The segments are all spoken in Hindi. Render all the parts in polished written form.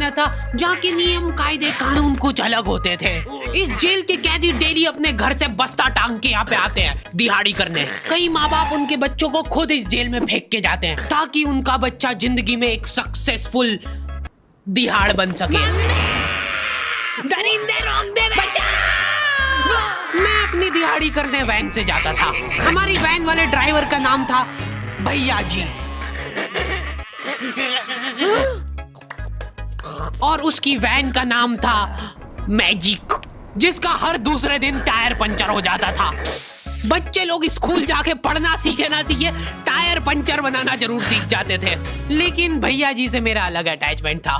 बना था जहाँ के नियम कायदे कानून कुछ अलग होते थे। इस जेल के कैदी डेली अपने घर से बस्ता टांग के यहाँ पे आते हैं दिहाड़ी करने। कई माँ बाप उनके बच्चों को खुद इस जेल में फेंक के जाते हैं ताकि उनका बच्चा जिंदगी में एक सक्सेसफुल दिहाड़ बन सके। दरिंदे रोक दे बच्चा। मैं अपनी दिहाड़ी करने वैन से जाता था। हमारी वैन वाले ड्राइवर का नाम था भैया जी और उसकी वैन का नाम था मैजिक, जिसका हर दूसरे दिन टायर पंचर हो जाता था। बच्चे लोग स्कूल जाके पढ़ना सीखे ना सीखे टायर पंचर बनाना जरूर सीख जाते थे। लेकिन भैया जी से मेरा अलग अटैचमेंट था।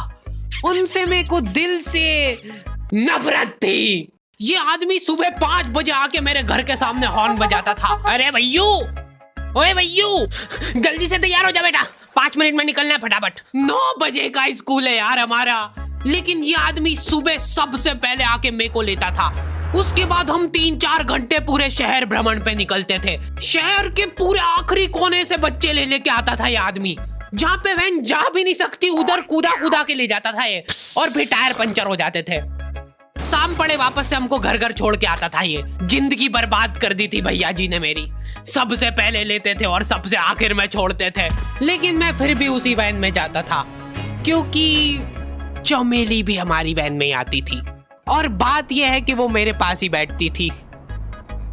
उनसे मेरे को दिल से नफरत थी। ये आदमी सुबह 5 बजे आके मेरे घर के सामने हॉर्न बजाता था। अरे भैयू, ओए भैयू, जल्दी से तैयार हो जा बेटा, 5 मिनट में निकलना है फटाफट। 9 बजे का स्कूल है यार हमारा। लेकिन ये आदमी सुबह सबसे पहले आके मेरे को लेता था। उसके बाद हम 3-4 घंटे पूरे शहर भ्रमण पे निकलते थे। शहर के पूरे आखिरी कोने से बच्चे ले लेके आता था ये आदमी। जहाँ पे वैन जा भी नहीं सकती उधर कूदा कूदा के ले जाता था ये, और फिर टायर पंचर हो जाते थे। शाम पड़े वापस से हमको घर घर छोड़ के आता था ये। जिंदगी बर्बाद कर दी थी भैया जी ने मेरी। सबसे पहले लेते थे और सबसे आखिर में छोड़ते थे। लेकिन मैं फिर भी उसी वैन में जाता था क्योंकि चमेली भी हमारी वैन में आती थी। और बात यह है कि वो मेरे पास ही बैठती थी,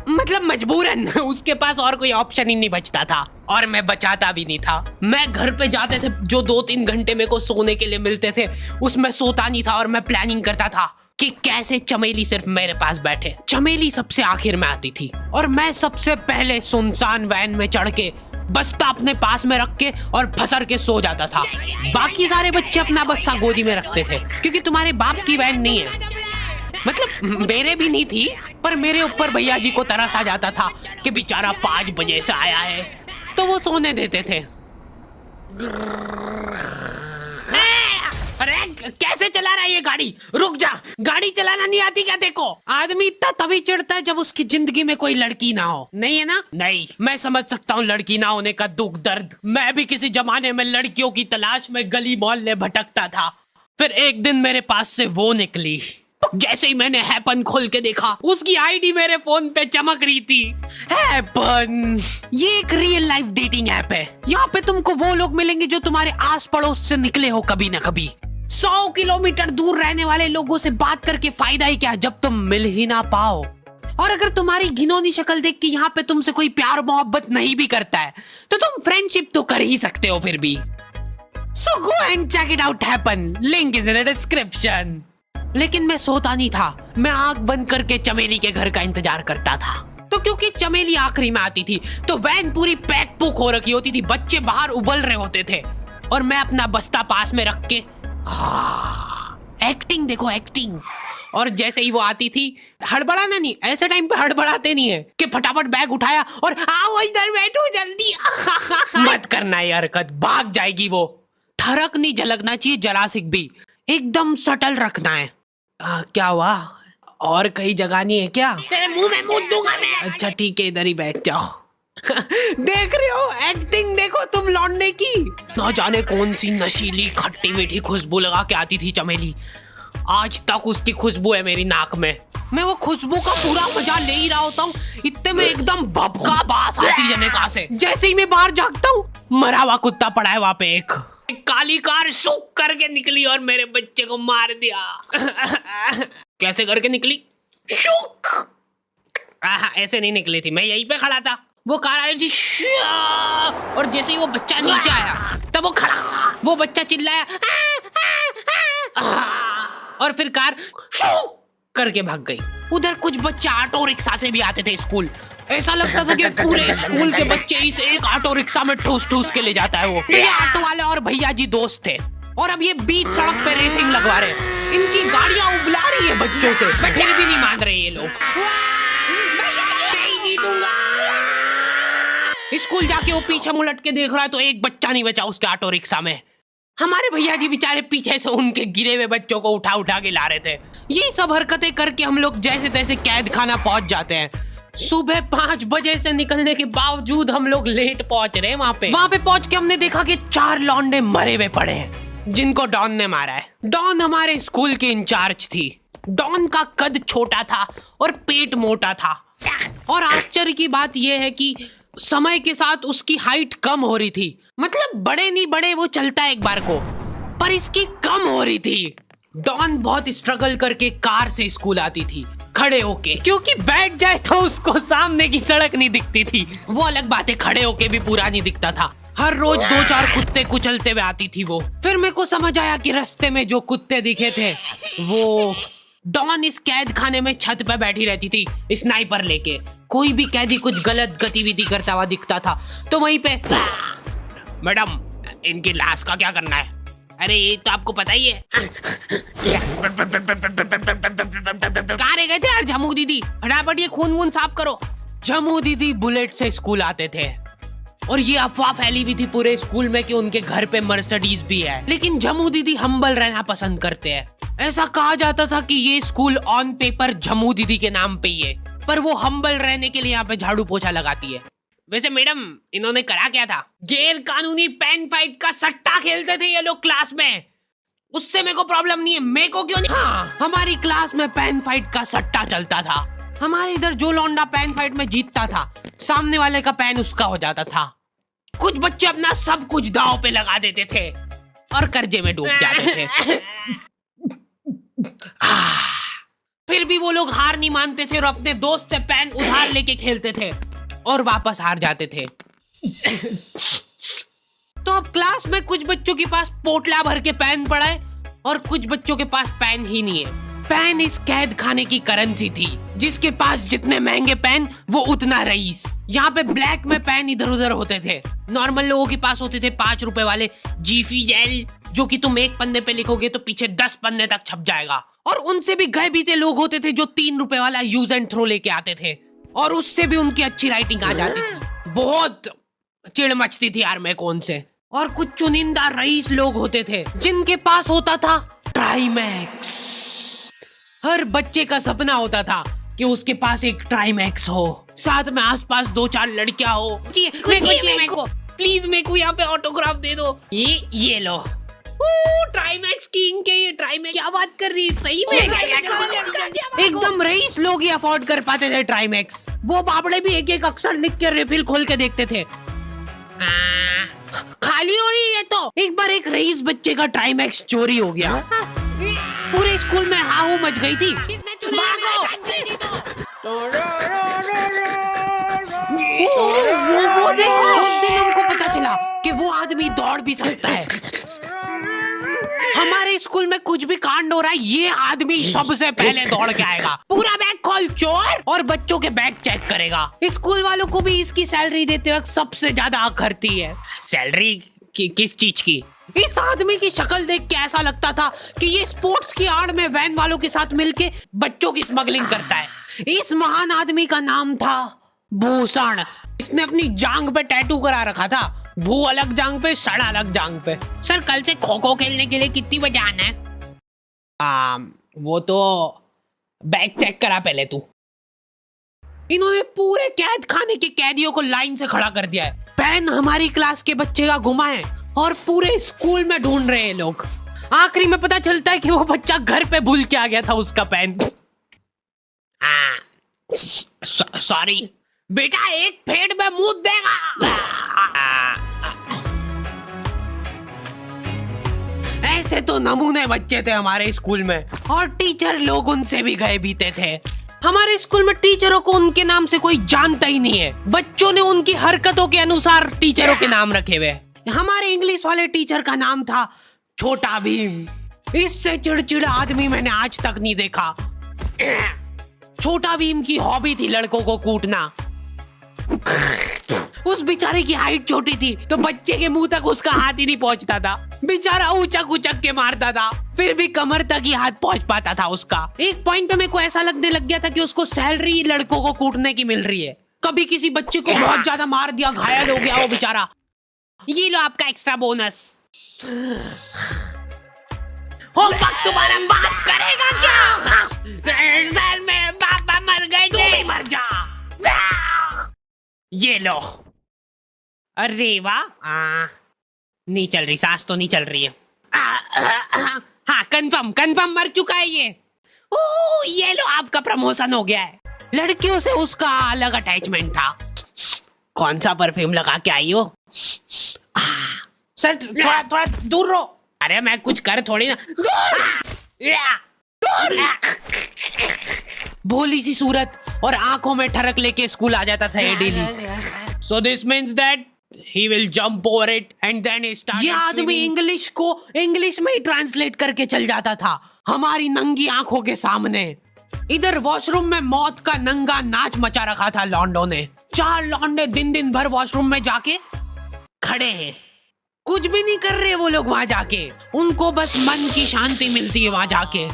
मतलब मजबूरन। उसके पास और कोई ऑप्शन ही नहीं बचता था और मैं बचाता भी नहीं था। मैं घर पे जाते से जो 2-3 घंटे मेरे को सोने के लिए मिलते थे उसमें सोता नहीं था और मैं प्लानिंग करता था कि कैसे चमेली सिर्फ मेरे पास बैठे। चमेली सबसे आखिर में आती थी और मैं सबसे पहले सुनसान वैन में चढ़ के बस्ता अपने पास में रख के और फसर के सो जाता था। बाकी सारे बच्चे अपना बस्ता गोदी में रखते थे क्योंकि तुम्हारे बाप की वैन नहीं है, मतलब मेरे भी नहीं थी। पर मेरे ऊपर भैया जी को तरस आ जाता था कि बेचारा 5 बजे से आया है, तो वो सोने देते थे। अरे कैसे चला रहा है ये गाड़ी? रुक जा, गाड़ी चलाना नहीं आती क्या? देखो, आदमी इतना तभी चिढ़ता है जब उसकी जिंदगी में कोई लड़की ना हो। नहीं है ना? नहीं, मैं समझ सकता हूँ लड़की ना होने का दुख दर्द। मैं भी किसी जमाने में लड़कियों की तलाश में गली मोहल्ले भटकता था। फिर एक दिन मेरे पास से वो निकली। जैसे ही मैंने हैपन खोल के देखा उसकी आईडी मेरे फोन पे चमक रही थी। हैपन ये एक रियल लाइफ डेटिंग ऐप है। यहाँ पे तुमको वो लोग मिलेंगे जो तुम्हारे आस पड़ोस से निकले हो कभी ना कभी। 100 किलोमीटर दूर रहने वाले लोगों से बात करके फायदा ही क्या जब तुम मिल ही ना पाओ। और अगर तुम्हारी घिनौनी शक्ल देख के यहाँ पे तुमसे कोई प्यार मोहब्बत नहीं भी करता है तो तुम फ्रेंडशिप तो कर ही सकते हो फिर भी। So go and check it out happen. Link is in the description. लेकिन मैं सोता नहीं था। मैं आंख बंद करके चमेली के घर का इंतजार करता था। तो क्योंकि चमेली आखिरी में आती थी तो वैन पूरी पैक पुक हो रखी होती थी। बच्चे बाहर उबल रहे होते थे और मैं अपना बस्ता पास में रख के एक्टिंग देखो एक्टिंग। और जैसे ही वो आती थी, हड़बड़ाना नहीं, ऐसे टाइम पे हड़बड़ाते नहीं है कि फटाफट बैग उठाया और आओ इधर बैठो जल्दी। मत करना ये हरकत, भाग जाएगी वो। ठरक नहीं झलकना चाहिए जरा सिक भी, एकदम सटल रखना है। क्या हुआ? और कहीं जगह नहीं है क्या? तेरे मुंह में मूत दूंगा मैं। अच्छा ठीक है, इधर ही बैठ जाओ। देख रहे हो एक्टिंग देखो तुम लौंडे की। ना जाने कौन सी नशीली खट्टी मीठी खुशबू लगा के आती थी चमेली। आज तक उसकी खुशबू है मेरी नाक में। मैं वो खुशबू का पूरा मजा ले ही रहा होता हूँ, इतने में एकदम भभका बास आती है निकाह से। जैसे ही मैं बाहर झांकता हूँ, मरा हुआ कुत्ता पड़ा है वहाँ पे। एक काली कार सूख करके निकली और मेरे बच्चे को मार दिया। कैसे करके निकली? शूक। ऐसे नहीं निकली थी, मैं यहीं पे खड़ा था, वो कार आई थी और जैसे ही वो बच्चा नीचे आया तब वो खड़ा, वो बच्चा चिल्लाया और फिर कार शूक करके भाग गई। उधर कुछ बच्चे ऑटो रिक्शा से भी आते थे स्कूल। ऐसा लगता था कि पूरे स्कूल के बच्चे इस एक ऑटो रिक्शा में ठूस ठूस के ले जाता है वो। ये ऑटो वाले और भैया जी दोस्त थे और अब ये बीच सड़क पे रेसिंग लगवा रहे हैं। इनकी गाड़ियां उबला रही है बच्चों से, फिर भी नहीं मान रहे ये लोग। नहीं जीतूंगा। स्कूल जाके वो पीछे मुलट के देख रहा है तो एक बच्चा नहीं बचा उसके ऑटो रिक्शा में। हमारे भैया जी बेचारे पीछे से उनके गिरे हुए बच्चों को उठा उठा के ला रहे थे। ये सब हरकतें करके हम लोग जैसे तैसे कैद खाना पहुंच जाते हैं। सुबह 5 बजे से निकलने के बावजूद हम लोग लेट पहुंच रहे हैं। वहाँ पे पहुंच के हमने देखा कि 4 लौंडे मरे हुए पड़े हैं। जिनको डॉन ने मारा है। डॉन हमारे स्कूल की इंचार्ज थी। डॉन का कद छोटा था और पेट मोटा था, और आश्चर्य की बात यह है कि समय के साथ उसकी हाइट कम हो रही थी। मतलब बड़े नहीं बड़े वो चलता एक बार को, पर इसकी कम हो रही थी। डॉन बहुत स्ट्रगल करके कार से स्कूल आती थी खड़े होके, क्योंकि बैठ जाए तो उसको सामने की सड़क नहीं दिखती थी। वो अलग बात है, खड़े होके भी पूरा नहीं दिखता था। हर रोज 2-4 कुत्ते कुचलते हुए आती थी वो। फिर मेरे को समझ आया कि रास्ते में जो कुत्ते दिखे थे वो डॉन इस कैद खाने में छत पे बैठी रहती थी स्नाइपर लेके। कोई भी कैदी कुछ गलत गतिविधि करता हुआ दिखता था तो वहीं पे, मैडम इनकी लाश का क्या करना है? अरे ये तो आपको पता ही है। कहाँ रह गए थे यार झमू दीदी, फटाफट ये खून वून साफ करो। झमू दीदी बुलेट से स्कूल आते थे और ये अफवाह फैली हुई थी पूरे स्कूल में कि उनके घर पे मर्सिडीज भी है, लेकिन झमू दीदी हम्बल रहना पसंद करते हैं। ऐसा कहा जाता था कि ये स्कूल ऑन पेपर झमू दीदी के नाम पे ही है, पर वो हम्बल रहने के लिए यहाँ पे झाड़ू पोछा लगाती है। वैसे मैडम इन्होंने करा क्या था? गैर कानूनी पेन फाइट का सट्टा खेलते थे ये लोग क्लास में। उससे मेरे को प्रॉब्लम नहीं है, मेरे को क्यों नहीं? हाँ, हमारी क्लास में पेन फाइट का सट्टा चलता था। हमारे इधर जो लौंडा पेन फाइट में जीतता था, सामने वाले का पेन उसका हो जाता था। कुछ बच्चे अपना सब कुछ दांव पे लगा देते थे और कर्जे में डूब जाते थे। फिर भी वो लोग हार नहीं मानते थे और अपने दोस्त से पेन उधार लेके खेलते थे और वापस हार जाते थे। तो अब क्लास में कुछ बच्चों के पास पोटला भर के पेन पड़ा है और कुछ बच्चों के पास पेन ही नहीं है। पेन इस कैद खाने की करेंसी थी, जिसके पास जितने महंगे पेन वो उतना रईस। यहाँ पे ब्लैक में पेन इधर उधर होते थे। नॉर्मल लोगों के पास होते थे 5 रुपए वाले जीफी जेल, जो कि तुम एक पन्ने पे लिखोगे तो पीछे 10 पन्ने तक छप जाएगा। और उनसे भी गए बीते लोग होते थे जो 3 रुपए वाला यूज एंड थ्रो लेके आते थे और उससे भी उनकी अच्छी राइटिंग आ जाती थी। बहुत चिढ़ मचती थी यार मैं कौन से। और कुछ चुनिंदा रईस लोग होते थे जिनके पास होता था ट्राइमैक्स। हर बच्चे का सपना होता था कि उसके पास एक ट्राइमैक्स हो, साथ में आसपास 2-4 लड़कियां हो। मेरे को प्लीज मेरे को यहाँ पे ऑटोग्राफ दे दो। ये लो ट्राइमैक्स किंग के, ये ट्राइमैक्स क्या बात कर रही है? सही में एकदम रईस लोग ही अफोर्ड कर पाते थे ट्राइमैक्स। वो बाबड़े भी एक एक अक्षर लिख के रिफिल खोल के देखते थे। खाली हो रही है तो एक बार एक रईस बच्चे का ट्राइमैक्स चोरी हो गया। पूरे स्कूल में हाहू मच गई थी। वो देखो, उस दिन हमको पता चला कि वो आदमी दौड़ भी सकता है। हमारे स्कूल में कुछ भी कांड हो रहा है, ये आदमी सबसे पहले दौड़ के आएगा, पूरा बैग खोल चोर, और बच्चों के बैग चेक करेगा। स्कूल वालों को भी इसकी सैलरी देते वक्त सबसे ज्यादा आग खरती है। सैलरी किस चीज की? इस आदमी की शक्ल देख के ऐसा लगता था कि ये स्पोर्ट्स की आड़ में वैन वालों के साथ मिलके बच्चों की स्मगलिंग करता है। इस महान आदमी का नाम था भूषण। इसने अपनी जांग पे टैटू करा रखा था, भू अलग जांग पे, सड़ अलग जांग पे। सर कल से खो खो खेलने के लिए कितनी बजे आना है? वो तो बैग चेक करा पहले तू। इन्होंने पूरे कैद खाने के कैदियों को लाइन से खड़ा कर दिया है। पेन हमारी क्लास के बच्चे का गुमा है और पूरे स्कूल में ढूंढ रहे हैं लोग। आखिरी में पता चलता है कि वो बच्चा घर पे भूल के आ गया था उसका पेन। सॉरी बेटा, एक फेट में मुंह देगा। ऐसे तो नमूने बच्चे थे हमारे स्कूल में, और टीचर लोग उनसे भी गए बीते थे। हमारे स्कूल में टीचरों को उनके नाम से कोई जानता ही नहीं है। बच्चों ने उनकी हरकतों के अनुसार टीचरों के नाम रखे हुए। हमारे इंग्लिश वाले टीचर का नाम था छोटा भीम। इससे चिड़चिड़ा आदमी मैंने आज तक नहीं देखा। छोटा भीम की हॉबी थी लड़कों को कूटना। उस बेचारे की हाइट छोटी थी तो बच्चे के मुंह तक उसका हाथ ही नहीं पहुंचता था। बेचारा ऊंचक उचक के मारता था, फिर भी कमर तक ही हाथ पहुंच पाता था उसका। एक पॉइंट पे मेरे को ऐसा लगने लग गया था कि उसको सैलरी लड़कों को कूटने की मिल रही है। कभी किसी बच्चे को बहुत ज्यादा मार दिया, घायल हो गया वो बेचारा, ये लो आपका एक्स्ट्रा बोनस। होमवर्क तुम्हारा बाप करेगा क्या? सर मेरे पापा मर गए थे। तू भी मर जा। ये लो। अरे वाह, नहीं चल रही, सांस तो नहीं चल रही है। हाँ कंफर्म कंफर्म मर चुका है ये। ओह ये लो आपका प्रमोशन हो गया है। लड़कियों से उसका अलग अटैचमेंट था। कौन सा परफ्यूम लगा के आई हो? सर थोड़ा थोड़ा दूर रहो। अरे मैं कुछ कर थोड़ी ना। भोली सी सूरत और आंखों में ठरक लेके स्कूल आ जाता था ये daily. So this means that he will jump over it and then he started. ये आदमी इंग्लिश को इंग्लिश में ही ट्रांसलेट करके चल जाता था हमारी नंगी आंखों के सामने। इधर वॉशरूम में मौत का नंगा नाच मचा रखा था लॉन्डो ने। 4 लॉन्डे दिन दिन भर वॉशरूम में जाके खड़े हैं, कुछ भी नहीं कर रहे वो लोग वहां जाके। उनको बस मन की शांति मिलती है वहां जाके।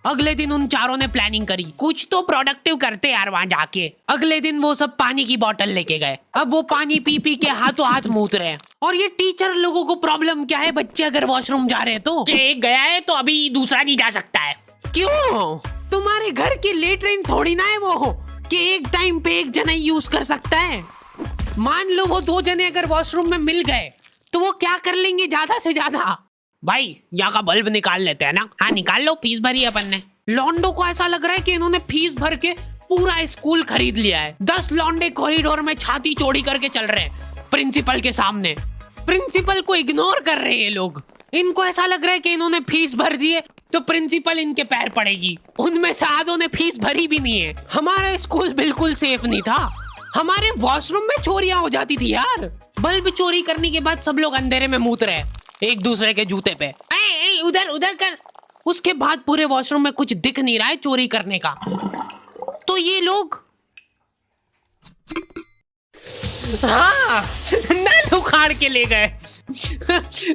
अगले दिन उन चारों ने प्लानिंग करी कुछ तो प्रोडक्टिव करते यार वहां जाके। अगले दिन वो सब पानी की बोतल लेके गए। अब वो पानी पी पी के हाथों हाथ मूत रहे हैं। और ये टीचर लोगों को प्रॉब्लम क्या है, बच्चे अगर वॉशरूम जा रहे हैं तो एक गया है तो अभी दूसरा नहीं जा सकता है। क्यों? तुम्हारे घर की लेटरिन थोड़ी ना है वो कि एक टाइम पे एक जना यूज कर सकता है। मान लो वो 2 जने अगर वॉशरूम में मिल गए तो वो क्या कर लेंगे ज्यादा से ज्यादा? भाई यहाँ का बल्ब निकाल लेते हैं ना। हाँ निकाल लो, फीस भरी है अपन ने। लॉन्डो को ऐसा लग रहा है कि इन्होंने फीस भर के पूरा स्कूल खरीद लिया है। 10 लॉन्डे कॉरिडोर में छाती चौड़ी करके चल रहे हैं प्रिंसिपल के सामने। प्रिंसिपल को इग्नोर कर रहे हैं ये लोग। इनको ऐसा लग रहा है कि इन्होंने फीस भर दी है तो प्रिंसिपल इनके पैर पड़ेगी। उनमें से आधों ने फीस भरी भी नहीं है। हमारा स्कूल बिल्कुल सेफ नहीं था। हमारे वॉशरूम में चोरियां हो जाती थी यार। बल्ब चोरी करने के बाद सब लोग अंधेरे में मूत रहे एक दूसरे के जूते पे। उधर उधर कर। उसके बाद पूरे वॉशरूम में कुछ दिख नहीं रहा है चोरी करने का। तो ये लोग हाँ नल उखाड़ के ले गए।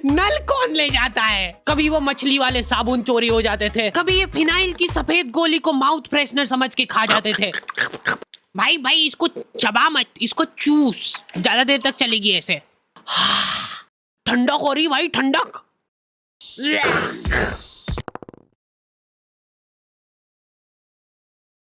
नल कौन ले जाता है? कभी वो मछली वाले साबुन चोरी हो जाते थे, कभी ये फिनाइल की सफेद गोली को माउथ फ्रेशनर समझ के खा जाते थे। भाई भाई इसको चबा मत, इसको चूस, ज्यादा देर तक चलेगी ऐसे। ठंडक हो रही भाई, ठंडक।